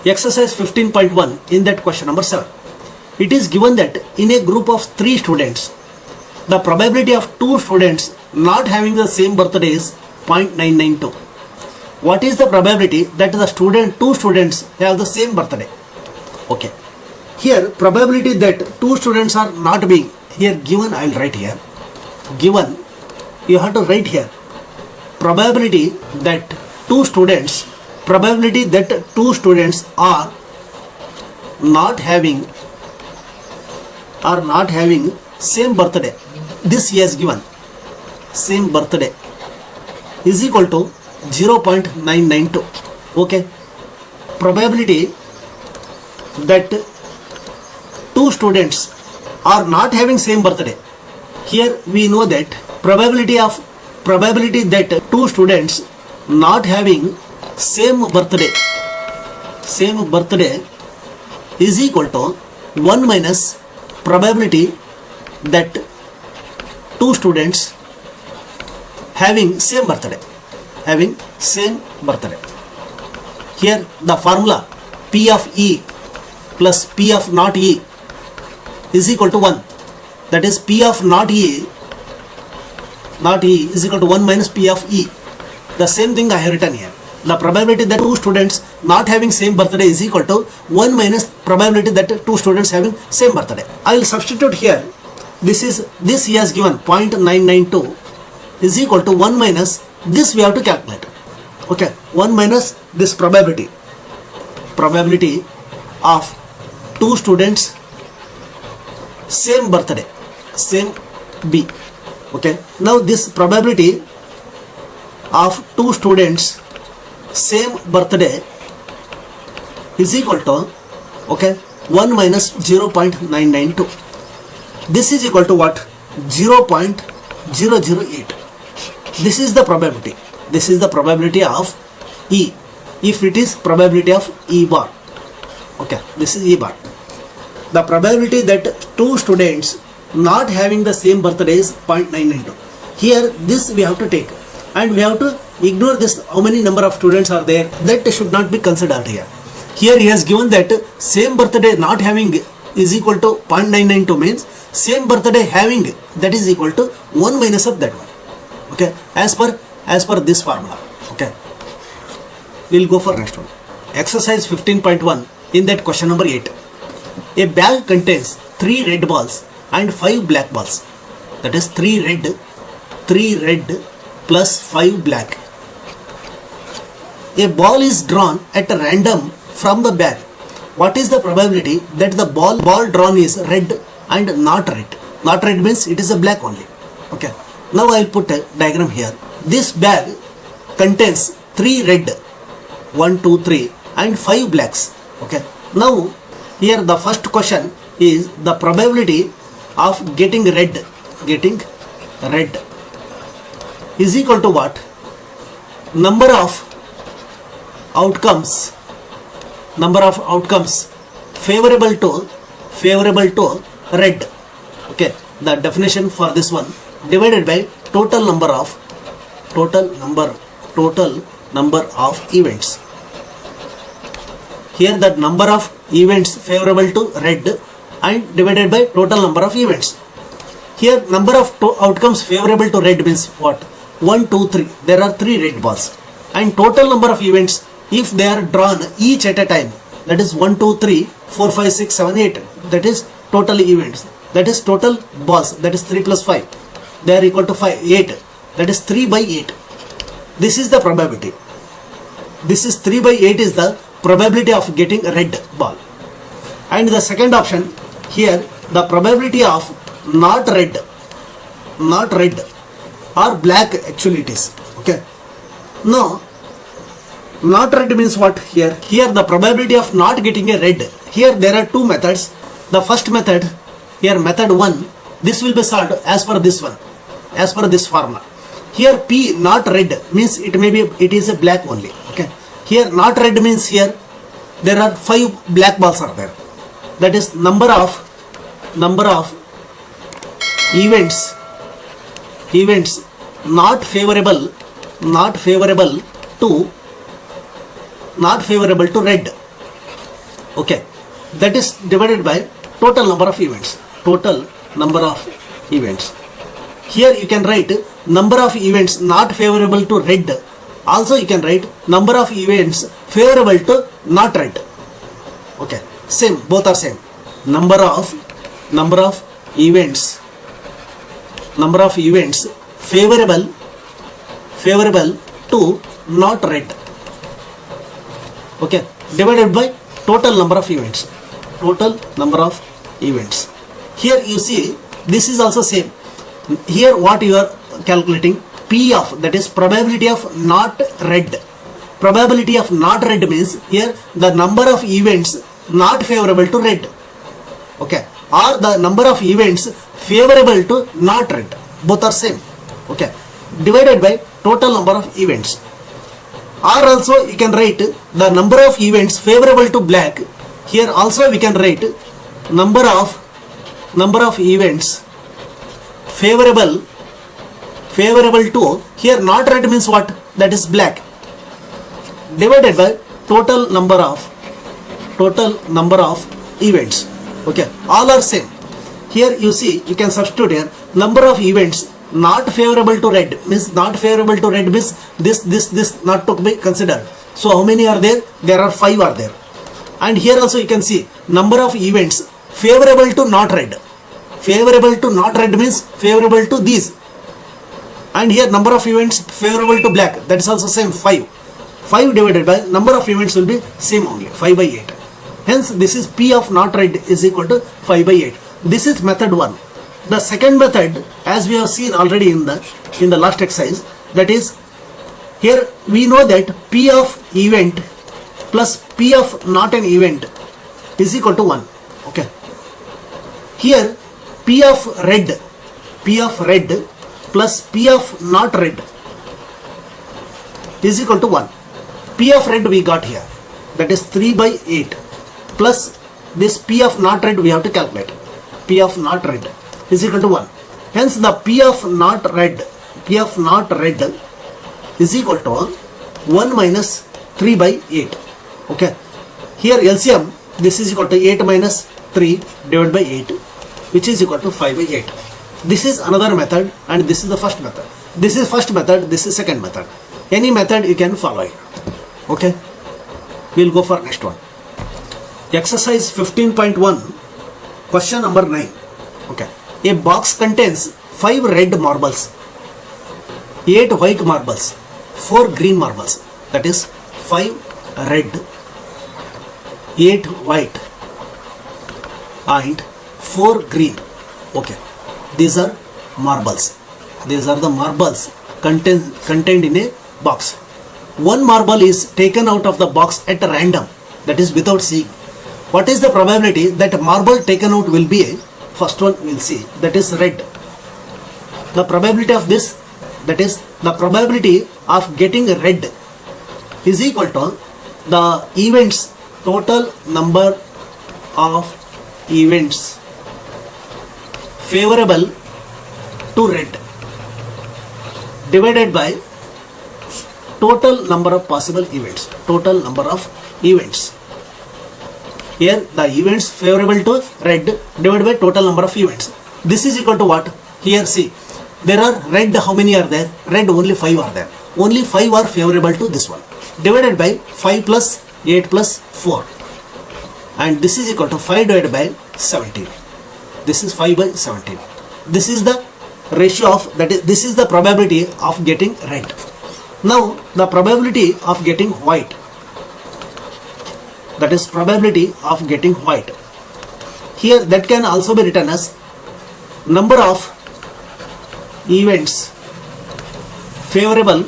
Exercise 15.1, in that question number 7. It is given that in a group of 3 students, the probability of 2 students not having the same birthday is 0.992. What is the probability that the 2 students have the same birthday? Okay. Here, probability that 2 students are not being, here given, I will write here. Given, you have to write here. Probability that 2 students are not having same birthday. This he has given. Same birthday is equal to 0.992. Okay. Probability that 2 students are not having same birthday. Here we know that probability that 2 students not having same birthday is equal to 1 minus probability that 2 students having same birthday. Here the formula P of E plus P of not E is equal to 1. That is P of not E is equal to 1 minus P of E. The same thing I have written here. The probability that 2 students not having same birthday is equal to 1 minus probability that 2 students having same birthday. I will substitute here. This he has given 0.992 is equal to 1 minus this we have to calculate. Okay, 1 minus this probability of 2 students same birthday, same B. Okay, now this probability of 2 students same birthday is equal to 1 minus 0.992. This is equal to what? 0.008. This is the probability. This is the probability of E. If it is probability of E bar. Okay, this is E bar. The probability that 2 students not having the same birthday is 0.992. Here this we have to take, and we have to ignore this how many number of students are there. That should not be considered here. Here he has given that same birthday not having is equal to 0.992 means same birthday having, that is equal to 1 minus of that one. Okay, as per this formula. Okay, we'll go for next one. Exercise 15.1, in that question number 8. A bag contains 3 red balls and 5 black balls. That is 3 red plus 5 black. A ball is drawn at random from the bag. What is the probability that the ball drawn is red and not red? Not red means it is a black only. Okay. Now I will put a diagram here. This bag contains 3 red, 1, 2, 3 and 5 blacks. Okay. Now here the first question is the probability of getting red is equal to what? Number of outcomes favorable to red. Okay, the definition for this one divided by total number of events. Here the number of events favorable to red and divided by total number of events. Here number of outcomes favorable to red means what? 1, 2, 3. There are 3 red balls, and total number of events if they are drawn each at a time, that is 1, 2, 3, 4, 5, 6, 7, 8. That is total events. That is total balls. That is 3 plus 5. They are equal to 8. That is 3 by 8. This is the probability. This is 3 by 8 is the probability of getting a red ball. And the second option here, the probability of not red or black, actually it is. Okay. No, not red means what here? Here the probability of not getting a red. Here there are 2 methods. The first method, here method 1, this will be solved as per this one, as per this formula. Here P not red means it is a black only. Okay. Here not red means here there are 5 black balls are there. That is number of events not favorable to red. Okay, that is divided by total number of events. Total number of events. Here you can write number of events not favorable to red. Also you can write number of events favorable to not red. Okay, same, both are same. Number of events favorable to not red. Okay, divided by total number of events. Total number of events. Here you see this is also same. Here what you are calculating, P of, that is probability of not red. Probability of not red means here the number of events not favorable to red. Okay, or the number of events favorable to not red. Both are same. Okay, divided by total number of events. Or also you can write the number of events favorable to black. Here also we can write number of events favorable to, here not red means what? That is black, divided by total number of events. Okay, all are same. Here you see you can substitute here number of events not favorable to red means this not to be considered. So how many are there? There are 5 are there. And here also you can see number of events favorable to not red. Favorable to not red means favorable to these. And here number of events favorable to black, that is also same, 5. 5 divided by number of events will be same only, 5 by 8. Hence this is P of not red is equal to 5 by 8. This is method 1. The second method, as we have seen already in the last exercise, that is here we know that P of event plus P of not an event is equal to 1. Okay. Here P of red plus P of not red is equal to 1. P of red we got here, that is 3 by 8, plus this P of not red we have to calculate. P of not red is equal to 1. Hence the P of not red is equal to 1 minus 3 by 8. Okay. Here LCM, this is equal to 8 minus 3 divided by 8, which is equal to 5 by 8. This is another method and this is the first method. This is first method, this is second method. Any method you can follow it. Okay. We'll go for next one. Exercise 15.1, question number 9. Okay. A box contains 5 red marbles, 8 white marbles, 4 green marbles. That is 5 red, 8 white and 4 green. Okay. These are marbles. These are the marbles contained in a box. One marble is taken out of the box at random, that is without seeing. What is the probability that marble taken out will be a, first one we'll see, that is red. The probability of this, that is the probability of getting red, is equal to the events, total number of events favorable to red, divided by total number of possible events. Total number of events. Here the events favorable to red divided by total number of events. This is equal to what? Here see, there are red, how many are there? Red only 5 are there. Only 5 are favorable to this one. Divided by 5 plus 8 plus 4. And this is equal to 5 divided by 17. This is 5 by 17. This is the ratio of, that is, this is the probability of getting red. Now the probability of getting white, that is probability of getting white. Here that can also be written as number of events favorable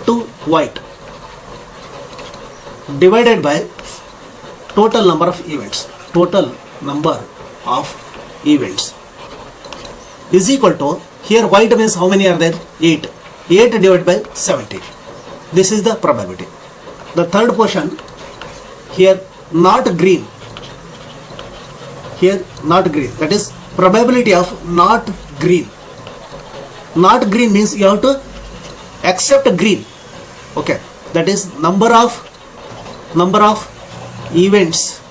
to white divided by total number of events. Total number of events is equal to, here white means how many are there? 8. 8 divided by 17. This is the probability. The third portion, here not green. Here not green, that is probability of not green. Not green means you have to accept green. Okay, that is number of events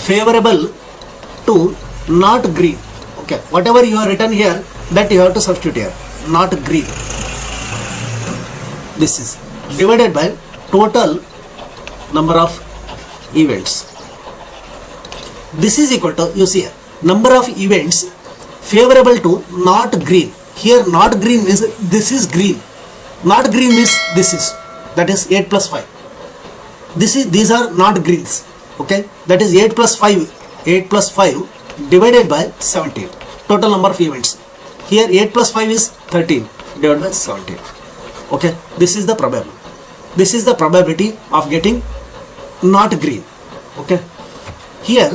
favorable to not green. Okay, whatever you have written here, that you have to substitute here. Not green. This is divided by total number of events. This is equal to, you see here, number of events favorable to not green. Here not green means this is green. Not green means this is, that is 8 plus 5. These are not greens. Okay, that is 8 plus 5. 8 plus 5 divided by 17. Total number of events. Here 8 plus 5 is 13 divided by 17. Okay, this is the probability. This is the probability of getting not green. Okay, here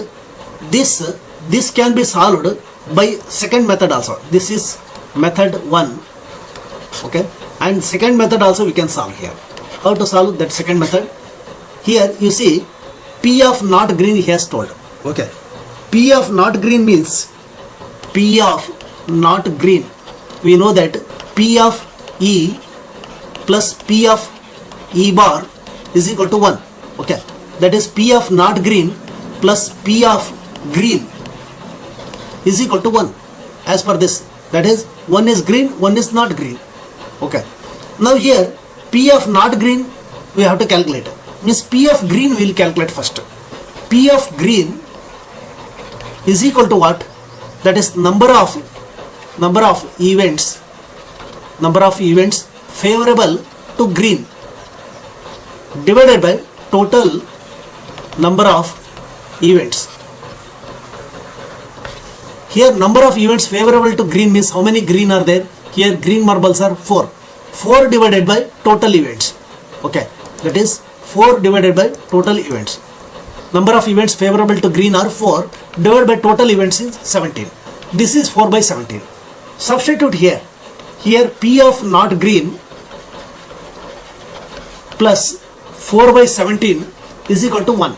this can be solved by second method also. This is method 1. Okay, and second method also we can solve here. How to solve that second method? Here you see P of not green he has told. Okay, P of not green means P of not green. We know that P of E plus P of E bar is equal to 1. Okay, that is P of not green plus P of green is equal to 1 as per this. That is, one is green, one is not green. Okay, now here P of not green we have to calculate. Means P of green we will calculate first. P of green is equal to what? That is number of events favorable to green divided by total number of events. Here number of events favorable to green means how many green are there? Here green marbles are 4. 4 divided by total events. Okay, that is 4 divided by total events. Number of events favorable to green are 4 divided by total events is 17. This is 4 by 17. Substitute here. Here P of not green plus 4 by 17 is equal to 1.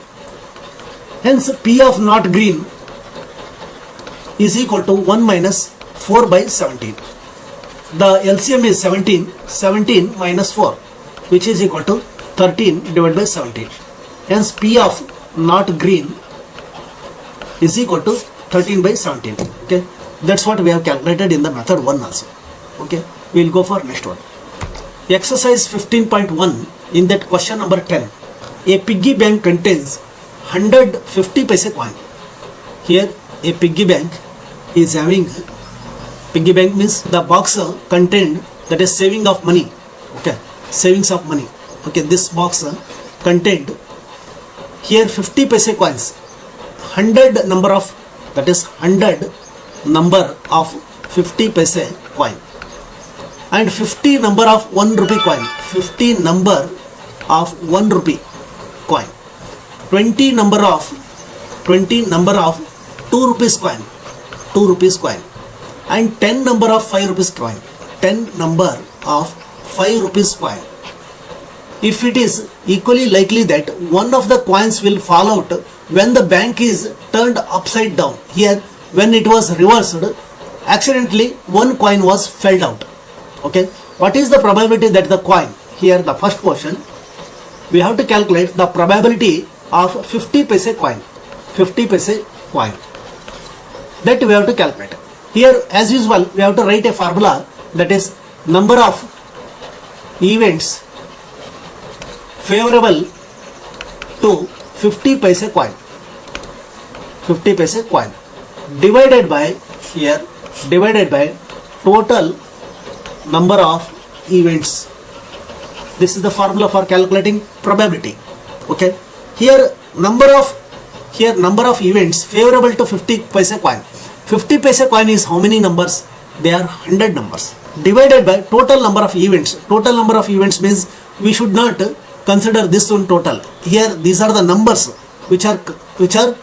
Hence P of not green is equal to 1 minus 4 by 17. The LCM is 17. 17 minus 4, which is equal to 13 divided by 17. Hence P of not green is equal to 13 by 17. Okay, that's what we have calculated in the method 1 also. Okay, we will go for next one. Exercise 15.1. In that question number 10, a piggy bank contains 150 paise coin. Here a piggy bank is having, piggy bank means the box contained, that is saving of money. Okay, savings of money. Okay, this box contained here 50 paise coins, 100 number of, that is 100 number of 50 paise coin, and 50 number of 1 rupee coin, 50 number of 1 rupee coin, 20 number of 2 rupees coin, 2 rupees coin, and 10 number of 5 rupees coin, 10 number of 5 rupees coin. If it is equally likely that one of the coins will fall out when the bank is turned upside down, here when it was reversed, accidentally one coin was fell out. Okay, what is the probability that the coin, here the first question, we have to calculate the probability of 50 paise coin, 50 paise coin, that we have to calculate. Here as usual we have to write a formula, that is number of events favorable to 50 paise coin, 50 paise coin divided by, here divided by total number of events. This is the formula for calculating probability. Okay, here number of events favorable to 50 paise coin. 50 paise coin is how many numbers? They are 100 numbers divided by total number of events. Total number of events means we should not consider this one total. Here these are the numbers which are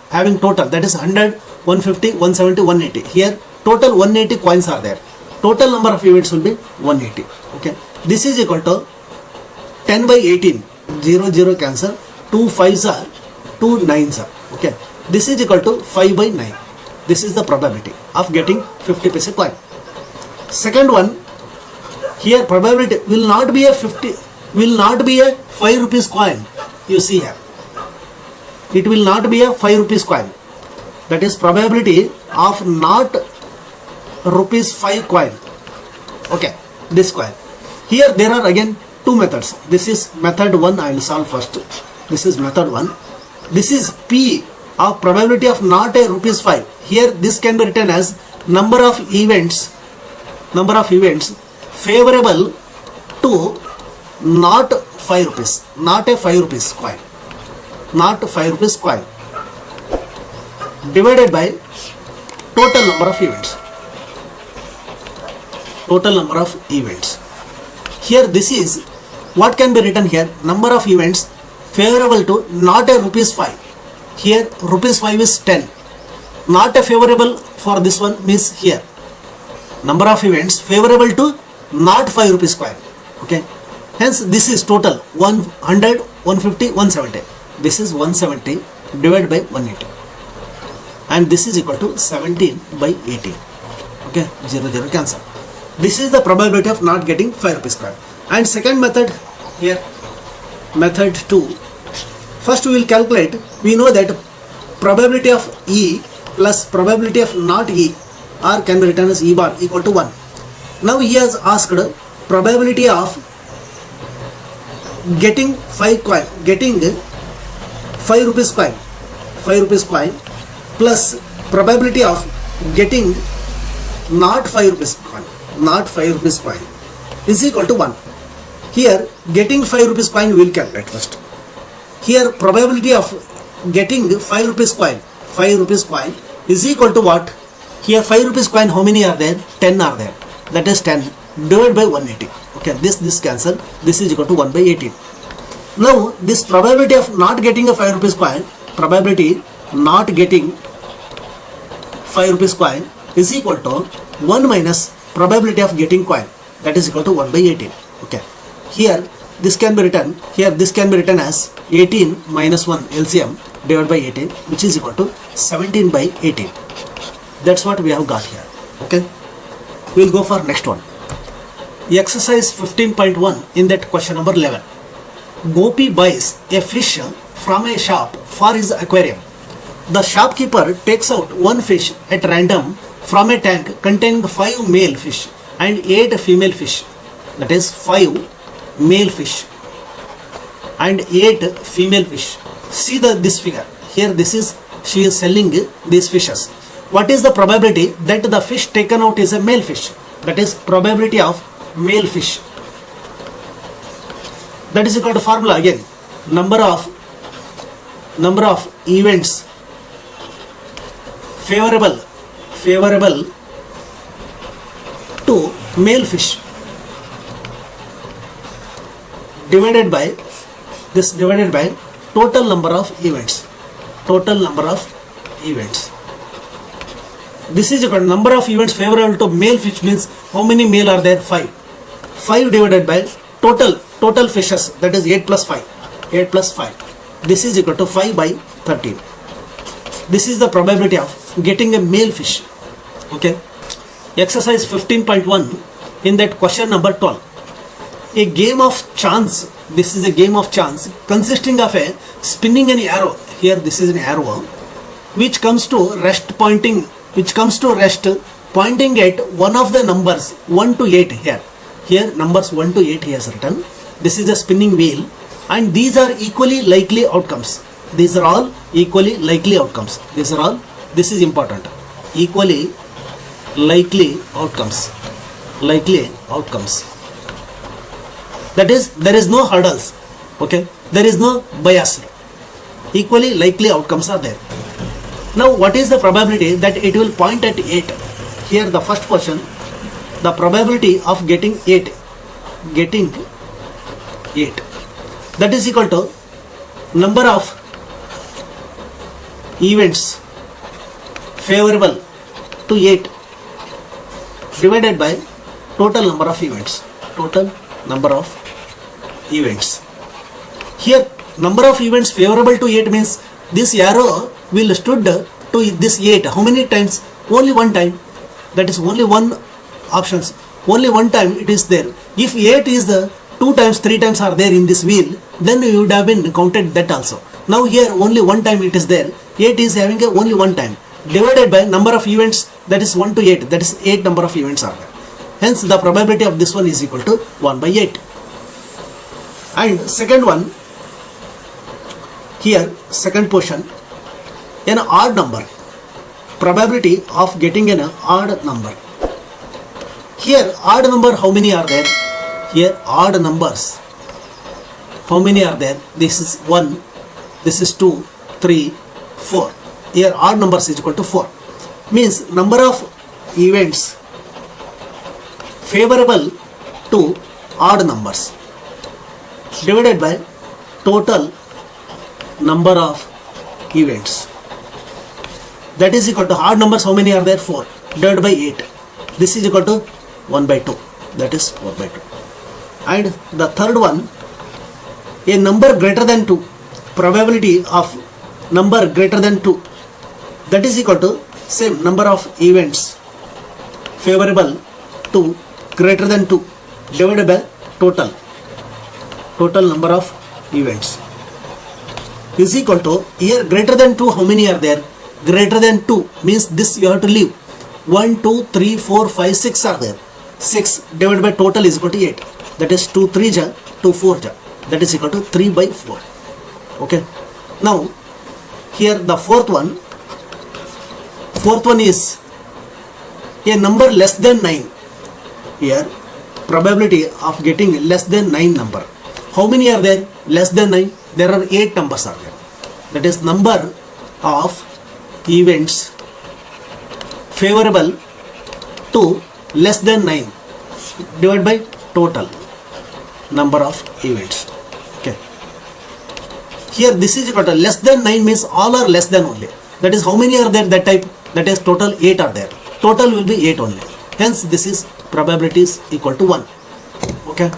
having total, that is 100, 150, 170, 180. Here total 180 coins are there. Total number of events will be 180. Okay, this is equal to 10 by 18, 0 0 cancel, 2 5s are 2 9s are. Okay, this is equal to 5 by 9. This is the probability of getting 50 paise coin. Second one, here probability will not be a 5 rupees coin. You see here, it will not be a 5 rupees coin. that is probability of not rupees 5 coin. Okay, this coin. Here there are again two methods. This is method 1. I will solve first. This is method 1. This is P of probability of not a rupees 5. Here this can be written as number of events favorable to not 5 rupees, not a 5 rupees coin, not 5 rupees coin, divided by total number of events. Total number of events. Here this is what can be written here, number of events favorable to not a rupees 5. Here rupees 5 is 10. Not a favorable for this one means here number of events favorable to not 5 rupees coin. Okay. Hence this is total 100, 150, 170. This is 170 divided by 180. And this is equal to 17 by 18. Okay. 0, 0 cancel. This is the probability of not getting 5 rupees coin. And second method here, method 2. First we will calculate, we know that probability of E plus probability of not E, or can be written as E bar, equal to 1. Now he has asked probability of getting 5 coin, getting 5 rupees coin, 5 rupees coin plus probability of getting not 5 rupees coin, not 5 rupees coin is equal to 1. Here getting 5 rupees coin we will calculate first. Here probability of getting 5 rupees coin, 5 rupees coin is equal to what? Here 5 rupees coin, how many are there? 10 are there. That is 10 divided by 180. Okay, this cancel. This is equal to 1 by 18. Now this probability of not getting a 5 rupees coin, probability not getting 5 rupees coin is equal to 1 minus probability of getting coin, that is equal to 1 by 18. Okay. Here this can be written, as 18 minus 1 LCM divided by 18, which is equal to 17 by 18. That's what we have got here. Okay. We will go for next one. Exercise 15.1 in that question number 11. Gopi buys a fish from a shop for his aquarium. The shopkeeper takes out one fish at random from a tank containing 5 male fish and 8 female fish. That is 5 male fish and 8 female fish. See this figure. Here she is selling these fishes. What is the probability that the fish taken out is a male fish? That is probability of male fish. That is equal to formula again. Number of events favorable to male fish divided by total number of events. Total number of events. This is equal to number of events favorable to male fish means how many male are there? 5. 5 divided by total fishes, that is 8 plus 5. 8 plus 5. This is equal to 5 by 13. This is the probability of getting a male fish. Okay. Exercise 15.1 in that question number 12. A game of chance. This is a game of chance consisting of a spinning an arrow. Here this is an arrow which comes to rest pointing at one of the numbers 1 to 8 here. Here numbers 1 to 8 he has written. This is a spinning wheel and these are equally likely outcomes. These are all equally likely outcomes. This is important. Equally likely outcomes. Likely outcomes. That is, there is no hurdles. Okay. There is no bias. Equally likely outcomes are there. Now what is the probability that it will point at 8? Here the first question, the probability of getting 8. That is equal to number of events favorable to 8 divided by total number of events. Total number of events. Here number of events favorable to 8 means this arrow will stood to this 8. How many times? Only one time. That is only one options. Only one time it is there. If 8 is the 2 times, 3 times are there in this wheel, then you would have been counted that also. Now here only one time it is there. 8 is having only one time. divided by number of events, that is 1 to 8, that is 8 number of events are there. Hence the probability of this one is equal to 1 by 8. And second one, here second portion, an odd number, probability of getting an odd number. Here odd number, how many are there? Here odd numbers, how many are there? This is 1, this is 2, 3, 4. Here odd numbers is equal to 4. Means number of events favorable to odd numbers divided by total number of events. That is equal to odd numbers, how many are there? 4 divided by 8. This is equal to 1 by 2. That is 4 by 2. And the third one, a number greater than 2, probability of number greater than 2, that is equal to same number of events favorable to greater than 2 divided by total number of events is equal to, here greater than 2, how many are there? Greater than 2 means this you have to leave. 1, 2, 3, 4, 5, 6 are there. 6 divided by total is equal to 8. That is 2 3 ja, 2 4 ja. That is equal to 3 by 4. Okay. Now here the fourth one is a number less than 9. Here probability of getting less than 9 number. How many are there? Less than 9. There are 8 numbers are there. That is number of events favorable to less than 9 divided by total number of events. Okay. Here this is equal to less than 9 means all are less than only. That is how many are there, that type? That is total 8 are there. Total will be 8 only. Hence this is probability is equal to 1. Okay.